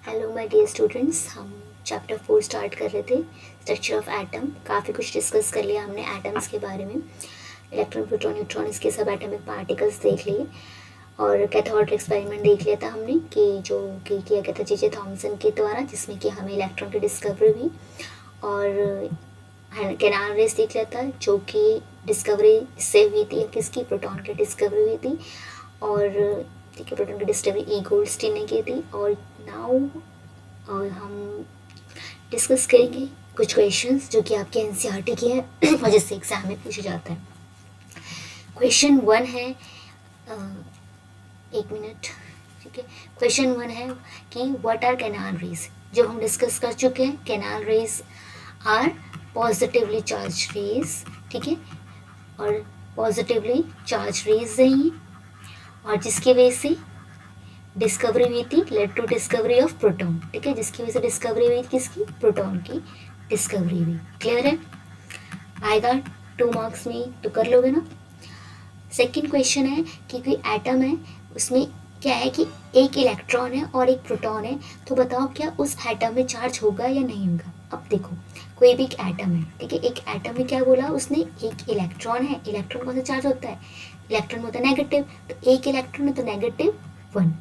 Hello my dear students, हम chapter 4 start कर रहे थे स्ट्रक्चर ऑफ एटम। काफ़ी कुछ डिस्कस कर लिया हमने एटम्स के बारे में। इलेक्ट्रॉन, प्रोटॉन, न्यूट्रॉन, इसके सब एटॉमिक पार्टिकल्स देख लिए और कैथोड एक्सपेरिमेंट देख लिया था हमने कि जो कि किया गया था जे थॉमसन के द्वारा, जिसमें कि हमें इलेक्ट्रॉन की डिस्कवरी हुई। और कैनाल रेस देख लिया था जो कि डिस्कवरी इससे हुई थी, किसकी, प्रोटॉन की डिस्कवरी हुई थी। और ठीक है, प्रोटॉन की डिस्कवरी ई गोल्डस्टीन ने की थी। और नाउ हम डिस्कस करेंगे कुछ क्वेश्चंस जो कि आपके एनसीईआरटी के हैं और जिससे एग्जाम में पूछा जाता है। क्वेश्चन 1 है, एक मिनट, ठीक है। क्वेश्चन 1 है कि व्हाट आर कैनाल रेज। जो हम डिस्कस कर चुके हैं, canal rays are positively charge rays, ठीक है। और पॉजिटिवली चार्ज रेज है ये, और जिसकी वजह से डिस्कवरी हुई थी, led to discovery of proton, ठीक है। जिसकी वजह से डिस्कवरी हुई किसकी, प्रोटॉन की डिस्कवरी हुई। क्लियर है, आएगा 2 मार्क्स में, तो कर लोगे ना। सेकंड क्वेश्चन है कि कोई एटम है, उसमें क्या है कि एक इलेक्ट्रॉन है और एक प्रोटॉन है, तो बताओ क्या उस एटम में चार्ज होगा या नहीं होगा। अब देखो, कोई भी एक एटम है, ठीक है। एक एटम में क्या बोला उसने, एक इलेक्ट्रॉन है। इलेक्ट्रॉन कौन सा चार्ज होता है, इलेक्ट्रॉन होता है नेगेटिव, तो एक इलेक्ट्रॉन है तो -1।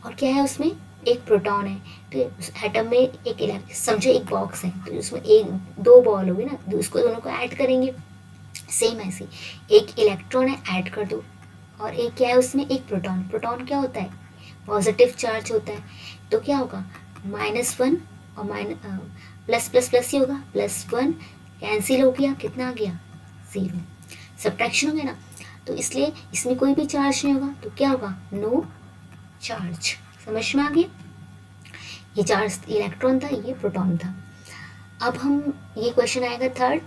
और क्या है उसमें, एक प्रोटॉन है। तो उस एटम में एक समझो एक बॉक्स है, तो उसमें एक 2 बॉल होगी ना, तो उसको दोनों को ऐड करेंगे। सेम ऐसे एक इलेक्ट्रॉन है, ऐड कर दो। और एक क्या है उसमें, एक प्रोटॉन। प्रोटॉन क्या होता है, पॉजिटिव चार्ज होता है। तो क्या होगा, -1 और प्लस प्लस प्लस ही होगा, +1 कैंसिल हो गया, कितना आ गया, 0। सब्ट्रैक्शन हो गया ना, तो इसलिए इसमें कोई भी चार्ज नहीं होगा, तो क्या होगा, नो चार्ज। समझ में आ गया, ये चार्ज इलेक्ट्रॉन था, ये प्रोटॉन था। अब हम, ये क्वेश्चन आएगा थर्ड,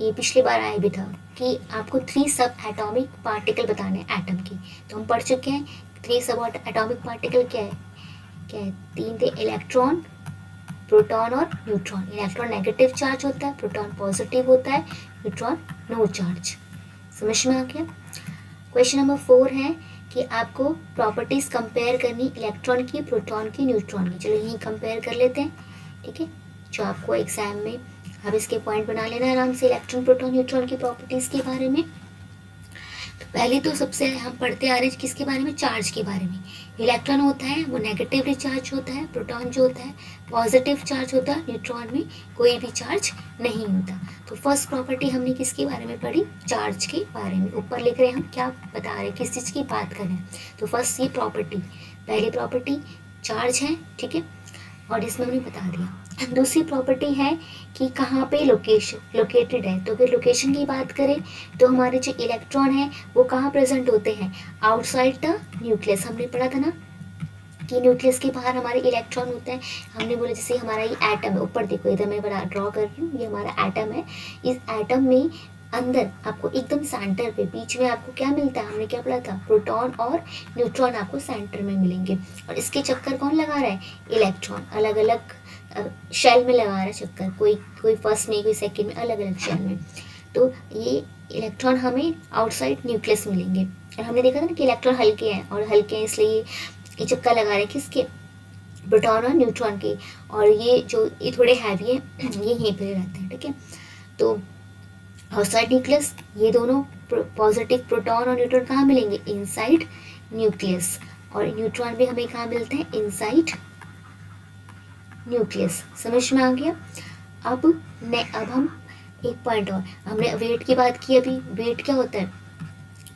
ये पिछली बार आया भी था कि आपको 3 सब एटॉमिक पार्टिकल बताने हैं एटम की। तो हम पढ़ चुके हैं 3 सब एटॉमिक पार्टिकल क्या है, 3 थे, इलेक्ट्रॉन, प्रोटॉन और न्यूट्रॉन। इलेक्ट्रॉन नेगेटिव चार्ज होता है, प्रोटॉन पॉजिटिव होता है, न्यूट्रॉन नो चार्ज। समझ में आ गया। क्वेश्चन नंबर 4 है कि आपको प्रॉपर्टीज़ कंपेयर करनी इलेक्ट्रॉन की, प्रोटॉन की, न्यूट्रॉन की। चलो यहीं कंपेयर कर लेते हैं, ठीक है। जो आपको एग्जाम में, अब इसके पॉइंट बना लेना आराम से, इलेक्ट्रॉन, प्रोटॉन, न्यूट्रॉन की प्रॉपर्टीज़ के बारे में। तो पहले तो सबसे हम पढ़ते आ रहे हैं किसके बारे में, चार्ज के बारे में। इलेक्ट्रॉन होता है वो नेगेटिवली चार्ज होता है, प्रोटॉन जो होता है पॉजिटिव चार्ज होता है, न्यूट्रॉन में कोई भी चार्ज नहीं होता। तो फर्स्ट प्रॉपर्टी हमने किसके बारे में पढ़ी, चार्ज के बारे में। ऊपर लिख रहे हैं हम क्या बता रहे हैं, किस चीज़ की बात कर रहे हैं। तो फर्स्ट ये प्रॉपर्टी, पहली प्रॉपर्टी चार्ज है, ठीक है, और इसमें हमने बता दिया। दूसरी प्रॉपर्टी है कि कहाँ पे लोकेटेड है। तो अगर लोकेशन की बात करें तो हमारे जो इलेक्ट्रॉन है वो कहाँ प्रेजेंट होते हैं, आउटसाइड द न्यूक्लियस। हमने पढ़ा था ना कि न्यूक्लियस के बाहर हमारे इलेक्ट्रॉन होते हैं। हमने बोला जैसे हमारा ये एटम है, ऊपर देखो इधर मैं बड़ा ड्रॉ कर रही हूँ, ये हमारा एटम है। इस एटम में अंदर आपको एकदम सेंटर पे, बीच में आपको क्या मिलता है, हमने क्या पढ़ा था, प्रोटॉन और न्यूट्रॉन आपको सेंटर में मिलेंगे। और इसके चक्कर कौन लगा रहा है, इलेक्ट्रॉन अलग अलग शेल में लगा रहा है चक्कर, कोई कोई फर्स्ट में, कोई सेकंड में, अलग अलग शेल में। तो ये इलेक्ट्रॉन हमें आउटसाइड न्यूक्लियस मिलेंगे। और हमने देखा था ना कि इलेक्ट्रॉन हल्के हैं, और हल्के हैं इसलिए ये चक्का लगा रहे हैं किसके, प्रोटॉन और न्यूट्रॉन के। और ये जो ये थोड़े हैवी हैं, ये यहीं पे रहते हैं, ठीक है। तो आउटसाइड न्यूक्लियस, ये दोनों पॉजिटिव प्रोटॉन और न्यूट्रॉन कहाँ मिलेंगे, इनसाइड न्यूक्लियस। और न्यूट्रॉन भी हमें कहाँ मिलते हैं, इनसाइड न्यूक्लियस। समझ में आ गया। अब हम एक पॉइंट और, हमने वेट की बात की अभी। वेट क्या होता है,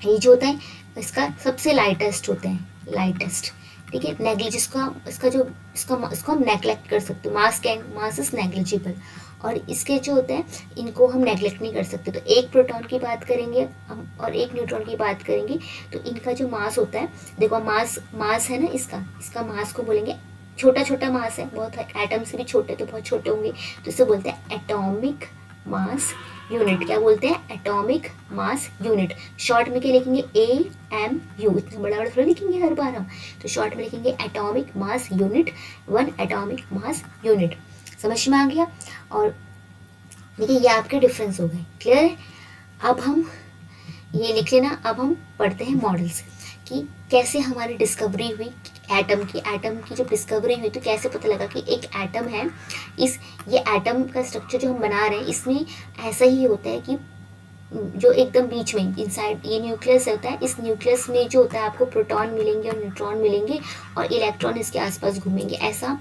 ये जो होता है इसका सबसे लाइटेस्ट होता है, लाइटेस्ट, ठीक है। जिसको इसका जो इसको हम नेग्लेक्ट कर सकते हो, मास इज नेग्लिजिबल। और इसके जो होते हैं इनको हम नेग्लेक्ट नहीं कर सकते। तो एक प्रोटॉन की बात करेंगे हम और एक न्यूट्रॉन की बात करेंगे, तो इनका जो मास होता है, देखो मास है ना, इसका मास को बोलेंगे, छोटा छोटा मास है बहुत, एटम से भी छोटे, तो बहुत छोटे होंगे, तो इसे बोलते हैं एटॉमिक मास यूनिट। क्या बोलते हैं, एटॉमिक मास यूनिट। शॉर्ट में क्या लिखेंगे, AMU। इतना बड़ा बड़ा थोड़ा लिखेंगे हर बार हम, तो शॉर्ट में लिखेंगे atomic mass unit, 1 atomic mass unit. समझ में आ गया। और देखिए ये आपके डिफरेंस हो गए, क्लियर है। अब हम ये लिख लेना। अब हम पढ़ते हैं मॉडल्स कि कैसे हमारी डिस्कवरी हुई, एटम की जब डिस्कवरी हुई तो कैसे पता लगा कि एक एटम है, ये एटम का स्ट्रक्चर जो हम बना रहे हैं इसमें ऐसा ही होता है कि जो एकदम बीच में इनसाइड ये न्यूक्लियस होता है, इस न्यूक्लियस में जो होता है आपको प्रोटॉन मिलेंगे और न्यूट्रॉन मिलेंगे और इलेक्ट्रॉन इसके आसपास घूमेंगे। ऐसा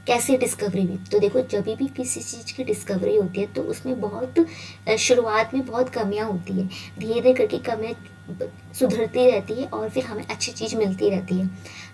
कैसे डिस्कवरी हुई? तो देखो, जब भी किसी चीज़ की डिस्कवरी होती है तो उसमें बहुत शुरुआत में बहुत कमियां होती है, धीरे धीरे करके कमियां सुधरती रहती है और फिर हमें अच्छी चीज़ मिलती रहती है।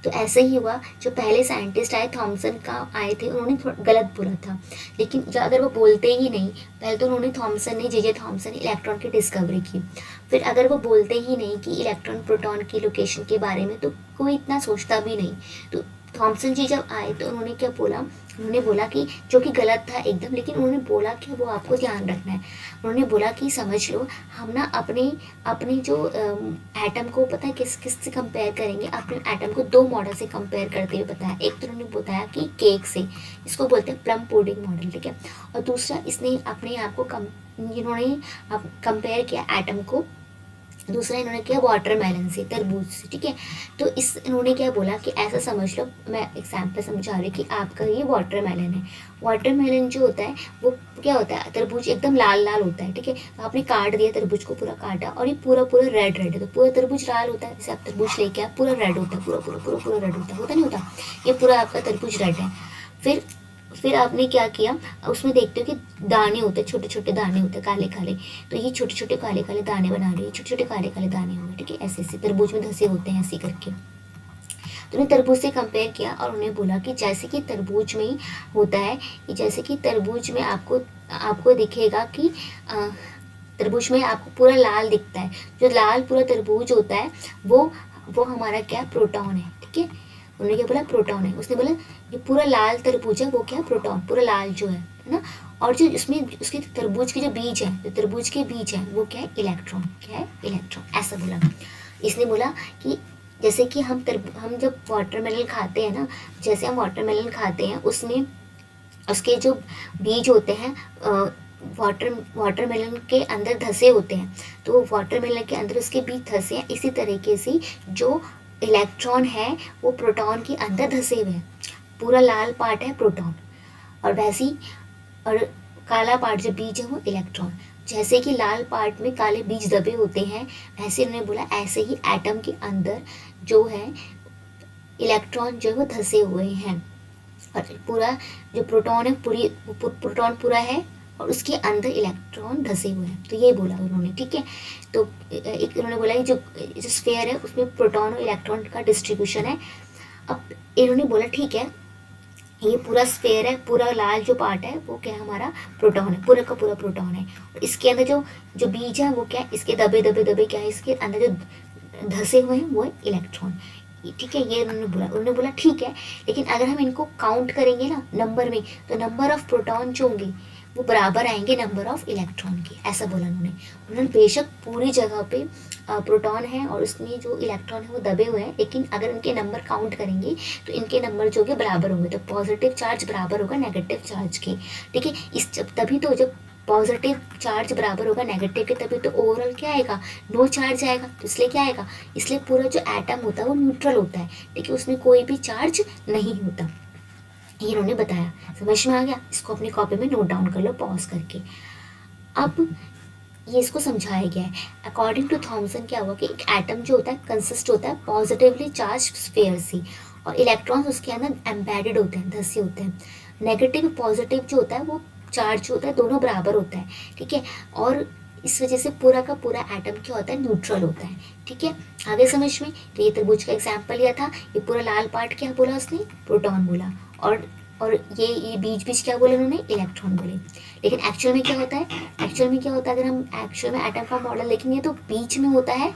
तो ऐसे ही हुआ, जो पहले साइंटिस्ट आए थॉमसन का आए थे, उन्होंने थोड़ा गलत बोला था, लेकिन जो अगर वो बोलते ही नहीं, पहले तो उन्होंने थॉमसन ने जे थॉमसन ने इलेक्ट्रॉन की डिस्कवरी की, फिर अगर वो बोलते ही नहीं कि इलेक्ट्रॉन प्रोटॉन की लोकेशन के बारे में तो कोई इतना सोचता भी नहीं। तो थॉमसन जी जब आए तो उन्होंने क्या बोला, उन्होंने बोला कि जो कि गलत था एकदम, लेकिन उन्होंने बोला कि वो आपको ध्यान रखना है। उन्होंने बोला कि समझ लो, हम ना अपने अपने जो एटम को पता है किस से कंपेयर करेंगे, अपने एटम को दो मॉडल से कंपेयर करते हुए बताया। एक तो उन्होंने बताया कि केक से, इसको बोलते हैं प्लम पुडिंग मॉडल, ठीक है। और दूसरा इसने अपने आप को इन्होंने कंपेयर किया एटम को, दूसरा इन्होंने किया वाटरमेलन से, तरबूज से, ठीक है। तो इन्होंने क्या बोला कि ऐसा समझ लो, मैं एग्जाम्पल समझा रही कि आपका ये वाटरमेलन है। वाटरमेलन जो होता है वो क्या होता है, तरबूज एकदम लाल लाल होता है, ठीक है। तो आपने काट दिया तरबूज को, पूरा काटा और ये पूरा पूरा रेड रेड है, तो पूरा तरबूज लाल होता है। जैसे आप तरबूज लेके आए, पूरा रेड होता है, पूरा पूरा पूरा पूरा रेड होता नहीं होता, ये पूरा आपका तरबूज रेड है। फिर आपने क्या किया, उसमें देखते हो कि दाने होते हैं, छोटे छोटे दाने होते हैं काले काले, तो ये छोटे छोटे काले काले दाने बना रही है, छोटे छोटे काले काले दाने होंगे, ठीक है। ऐसे ऐसे तरबूज में धसे होते हैं ऐसे करके। तो उन्हें तरबूज से कंपेयर किया और उन्हें बोला कि जैसे कि तरबूज में होता है, जैसे कि तरबूज में आपको दिखेगा कि तरबूज में आपको पूरा लाल दिखता है, जो लाल पूरा तरबूज होता है वो हमारा क्या, प्रोटॉन है, ठीक है। उन्होंने क्या बोला, प्रोटॉन है। उसने बोला ये पूरा लाल तरबूज है वो क्या, प्रोटॉन, पूरा लाल जो है ना। और जो इसमें उसके तरबूज के जो बीज है, जो तरबूज के बीज है वो क्या है, इलेक्ट्रॉन, क्या है, इलेक्ट्रॉन, ऐसा बोला। इसने बोला कि जैसे कि हम जब वाटरमेलन खाते हैं ना, जैसे हम वाटरमेलन खाते हैं उसमें उसके जो बीज होते हैं वाटरमेलन के अंदर धसे होते हैं, तो वाटरमेलन के अंदर उसके बीज धसे हैं। इसी तरीके से जो इलेक्ट्रॉन है वो प्रोटॉन के अंदर धसे हुए हैं, पूरा लाल पार्ट है प्रोटॉन और वैसी, और काला पार्ट जो बीज है वो इलेक्ट्रॉन। जैसे कि लाल पार्ट में काले बीज दबे होते हैं, वैसे उन्होंने बोला ऐसे ही एटम के अंदर जो है इलेक्ट्रॉन जो है वो धसे हुए हैं, और पूरा जो प्रोटॉन है प्रोटॉन पूरा है और उसके अंदर इलेक्ट्रॉन धसे हुए हैं। तो ये बोला उन्होंने, ठीक है। तो एक उन्होंने बोला कि जो स्फीयर है उसमें प्रोटॉन और इलेक्ट्रॉन का डिस्ट्रीब्यूशन है। अब इन्होंने बोला ठीक है, ये पूरा स्फीयर है, पूरा लाल जो पार्ट है वो क्या है, हमारा प्रोटॉन है, पूरा का पूरा प्रोटॉन है। और इसके अंदर जो बीज है वो क्या है, इसके दबे दबे दबे क्या है, इसके अंदर जो धसे हुए हैं वो है इलेक्ट्रॉन, ठीक है। ये उन्होंने बोला ठीक है, लेकिन अगर हम इनको काउंट करेंगे ना नंबर में, तो नंबर ऑफ प्रोटॉन जो होंगे वो बराबर आएंगे नंबर ऑफ इलेक्ट्रॉन के, ऐसा बोला उन्होंने। बेशक पूरी जगह पे प्रोटॉन है और उसमें जो इलेक्ट्रॉन है वो दबे हुए हैं, लेकिन अगर इनके नंबर काउंट करेंगे तो इनके नंबर जो होंगे बराबर होंगे, तो पॉजिटिव चार्ज बराबर होगा नेगेटिव चार्ज के, ठीक है। तभी तो जब पॉजिटिव चार्ज बराबर होगा नेगेटिव के, तभी तो ओवरऑल क्या आएगा, नो चार्ज आएगा। तो इसलिए क्या आएगा, इसलिए पूरा जो एटम होता है वो न्यूट्रल होता है, ठीक है, उसमें कोई भी चार्ज नहीं होता। ये इन्होंने बताया, समझ में आ गया। इसको अपनी कॉपी में नोट डाउन कर लो पॉज करके। अब ये इसको समझाया गया है। अकॉर्डिंग टू थॉमसन क्या हुआ कि एक एटम जो होता है कंसिस्ट होता है पॉजिटिवली चार्ज स्फीयर से, और इलेक्ट्रॉन्स उसके अंदर एम्बेडेड होते हैं, धसे होते हैं। नेगेटिव पॉजिटिव जो होता है वो चार्ज जो होता है दोनों बराबर होता है, ठीक है। और इस वजह से पूरा का पूरा एटम क्या होता है, न्यूट्रल होता है, ठीक है। आगे समझ में। तो ये तरबूज का एग्जाम्पल लिया था, ये पूरा लाल पार्ट क्या बोला उसने, प्रोटॉन बोला, और ये बीच क्या बोले उन्होंने, इलेक्ट्रॉन बोले। लेकिन एक्चुअल में क्या होता है, अगर हम एक्चुअल में एटम का मॉडल देखेंगे तो बीच में होता है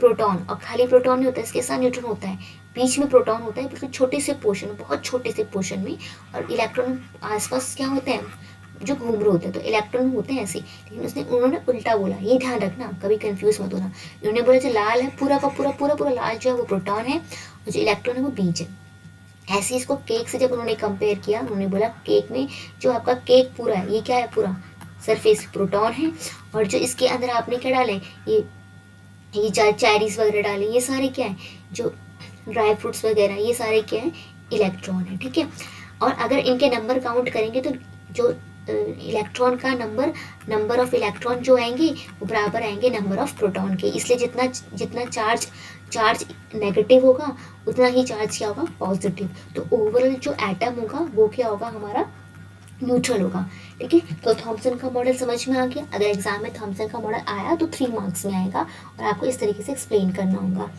प्रोटॉन, और खाली प्रोटॉन नहीं होता, इसके साथ न्यूट्रॉन होता है। बीच में प्रोटॉन होता है बिल्कुल छोटे से पोर्शन, बहुत छोटे से पोर्शन में, और इलेक्ट्रॉन आसपास क्या होते हैं जो घूम रहे होते हैं, तो इलेक्ट्रॉन होते हैं ऐसे। लेकिन उन्होंने उल्टा बोला, ये ध्यान रखना, कभी कंफ्यूज मत होना। उन्होंने बोला जो लाल है पूरा का पूरा पूरा पूरा लाल जो है वो प्रोटॉन है, और जो इलेक्ट्रॉन है वो बीच है। ऐसे इसको केक से जब उन्होंने कंपेयर किया, उन्होंने बोला केक में जो आपका केक पूरा है ये क्या है, पूरा सरफेस प्रोटॉन है, और जो इसके अंदर आपने क्या डाले, ये चेरीज वगैरह डाले, ये सारे क्या है, जो ड्राई फ्रूट्स वगैरह, ये सारे क्या है, इलेक्ट्रॉन है, ठीक है। और अगर इनके नंबर काउंट करेंगे तो जो इलेक्ट्रॉन का नंबर ऑफ इलेक्ट्रॉन जो आएंगे वो बराबर आएंगे नंबर ऑफ प्रोटॉन के, इसलिए जितना जितना चार्ज नेगेटिव होगा उतना ही चार्ज क्या होगा, पॉजिटिव। तो ओवरऑल जो एटम होगा वो क्या होगा हमारा, न्यूट्रल होगा, ठीक है। तो थॉमसन का मॉडल समझ में आ गया। अगर एग्जाम में थॉमसन का मॉडल आया तो 3 मार्क्स में आएगा और आपको इस तरीके से एक्सप्लेन करना होगा,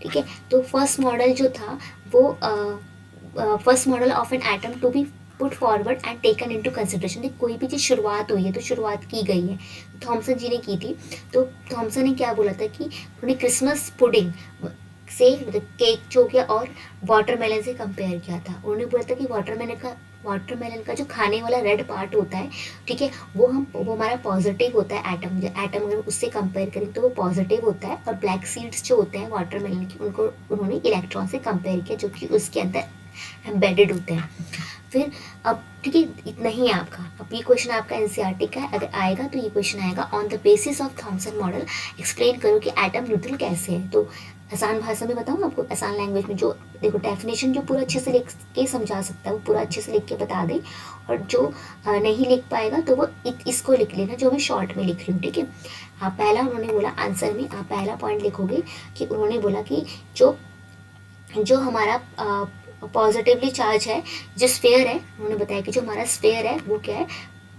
ठीक है। तो फर्स्ट मॉडल जो था वो first model of an atom to be put forward and taken into consideration. कोई भी चीज़ शुरुआत हुई है तो शुरुआत की गई है, थॉमसन जी ने की थी। तो थॉमसन ने क्या बोला था कि उन्होंने क्रिसमस पुडिंग से मतलब केक जो किया और वाटरमेलन से कंपेयर किया था। उन्होंने बोला था कि वाटरमेलन का जो खाने वाला रेड पार्ट होता है, ठीक है, वो हमारा पॉजिटिव होता है। एटम अगर उससे कंपेयर करें तो वो पॉजिटिव होता है। और ब्लैक सीड्स जो होते हैं वाटरमेलन की, उनको उन्होंने इलेक्ट्रॉन से कंपेयर किया जो कि उसके अंदर एम्बेडेड होते हैं। फिर अब ठीक है, इतना ही है आपका। अब ये क्वेश्चन आपका एनसीईआरटी का है, अगर आएगा तो ये क्वेश्चन आएगा on the basis of Thompson model explain करो कि एटम न्यूट्रल कैसे है। तो आसान भाषा में बताऊँ आपको, आसान लैंग्वेज में, जो देखो डेफिनेशन जो पूरा अच्छे से लिख के समझा सकता है वो पूरा अच्छे से लिख के बता दे, और जो नहीं लिख पाएगा तो वो इसको लिख लेना जो मैं शॉर्ट में लिख लूँ, ठीक है। आप पहला उन्होंने बोला आंसर में, आप पहला पॉइंट लिखोगे कि उन्होंने बोला कि जो हमारा पॉजिटिवली चार्ज है, जो स्फेयर है, उन्होंने बताया कि जो हमारा स्फेयर है वो क्या है,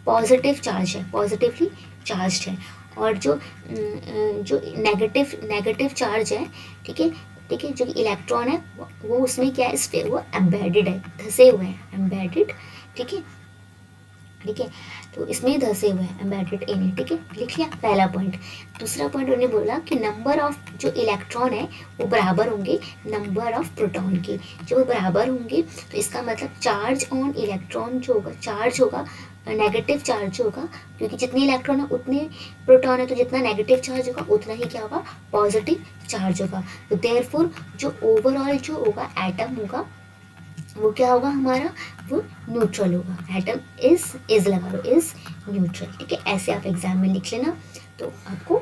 पॉजिटिव चार्ज है, पॉजिटिवली चार्ज है। और जो नेगेटिव चार्ज है, ठीक है, जो इलेक्ट्रॉन है वो उसमें क्या है, स्फेयर वो एम्बेडेड है, धसे हुए हैं, एम्बेडेड, ठीक है, तो इसमें धसे हुए हैं, एम्बेडेड इन, ठीक है, लिख लिया पहला पॉइंट। दूसरा पॉइंट उन्होंने बोला कि नंबर ऑफ जो इलेक्ट्रॉन है वो बराबर होंगे नंबर ऑफ प्रोटॉन के, जो बराबर होंगे तो इसका मतलब चार्ज ऑन इलेक्ट्रॉन जो होगा, चार्ज होगा नेगेटिव चार्ज होगा, क्योंकि जितने इलेक्ट्रॉन है उतने प्रोटॉन है, तो जितना नेगेटिव चार्ज होगा उतना ही क्या होगा, पॉजिटिव चार्ज होगा। तो देयरफॉर जो ओवरऑल जो होगा एटम होगा वो क्या होगा हमारा, वो न्यूट्रल होगा। एटम इज लगा लो, इज न्यूट्रल, ठीक है। ऐसे आप एग्जाम में लिख लेना तो आपको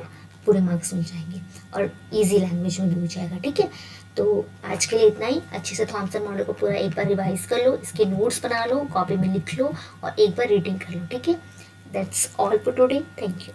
पूरे मार्क्स मिल जाएंगे और इजी लैंग्वेज में भी हो जाएगा, ठीक है। तो आज के लिए इतना ही। अच्छे से थॉमसन मॉडल को पूरा एक बार रिवाइज कर लो, इसके नोट्स बना लो, कॉपी में लिख लो और एक बार रीडिंग कर लो, ठीक है। That's all for today, thank you.